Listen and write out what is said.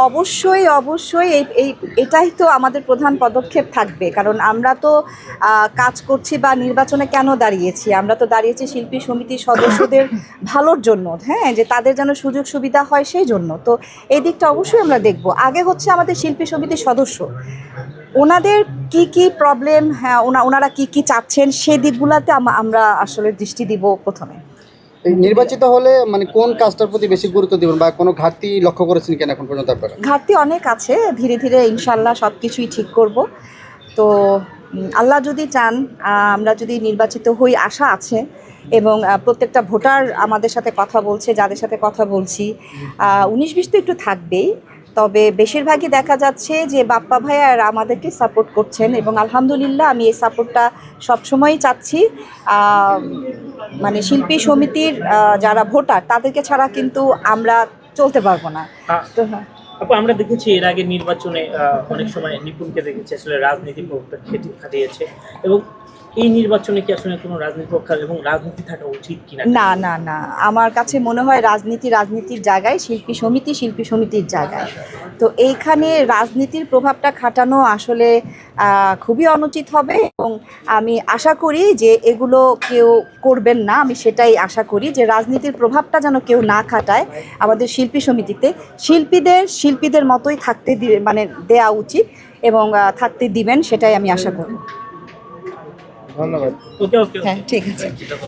অবশ্যই অবশ্যই এটাই তো আমাদের প্রধান পদক্ষেপ থাকবে, কারণ আমরা তো কাজ করছি বা নির্বাচনে কেন দাঁড়িয়েছি, আমরা তো দাঁড়িয়েছি শিল্পী সমিতির সদস্যদের ভালোর জন্য, হ্যাঁ, যে তাদের যেন সুযোগ সুবিধা হয় সেই জন্য। তো এই দিকটা অবশ্যই আমরা দেখব। আগে হচ্ছে আমাদের শিল্পী সমিতির সদস্য, ওনাদের কি কি প্রবলেম, হ্যাঁ, ওনারা কি কি চাচ্ছেন সেই দিকগুলোতে আমরা আসলে দৃষ্টি দিব প্রথমে। নির্বাচিত হলে মানে কোন কাজটার প্রতি বেশি গুরুত্ব দিবেন বা কোনো ঘাটতি লক্ষ্য করেছেন কিনা এখন পর্যন্ত আপনারা? ঘাটতি অনেক আছে, ধীরে ধীরে ইনশাল্লাহ সব কিছুই ঠিক করব। তো আল্লাহ যদি চান, আমরা যদি নির্বাচিত হই, আশা আছে, এবং প্রত্যেকটা ভোটার আমাদের সাথে কথা বলছে, যাদের সাথে কথা বলছি 19-20 তো একটু থাকবেই, তবে বেশিরভাগই দেখা যাচ্ছে যে বাপ্পা ভাইয়ার আমাদেরকে সাপোর্ট করছেন, এবং আলহামদুলিল্লাহ আমি এই সাপোর্টটা সবসময়ই চাচ্ছি। মানে শিল্পী সমিতির যারা ভোটার তাদেরকে ছাড়া কিন্তু আমরা চলতে পারবো না। তো হ্যাঁ, আপু, আমরা দেখেছি এর আগে নির্বাচনে অনেক সময় নিপুণকে দেখেছি আসলে রাজনীতি খাটিয়েছে, এবং এই নির্বাচনে কি আসলে কোনো রাজনীতি পক্ষ এবং রাজনীতি থাকা উচিত কিনা? না না না, আমার কাছে মনে হয় রাজনীতির জায়গায়, শিল্পী সমিতির জায়গায়। তো এইখানে রাজনীতির প্রভাবটা খাটানো আসলে খুবই অনুচিত হবে, এবং আমি আশা করি যে এগুলো কেউ করবেন না। আমি সেটাই আশা করি যে রাজনীতির প্রভাবটা যেন কেউ না খাটায় আমাদের শিল্পী সমিতিতে। শিল্পীদের মতোই থাকতে মানে দেয়া উচিত, এবং থাকতে দিবেন, সেটাই আমি আশা করি। ধন্যবাদ। ওকে ওকে, হ্যাঁ, ঠিক আছে।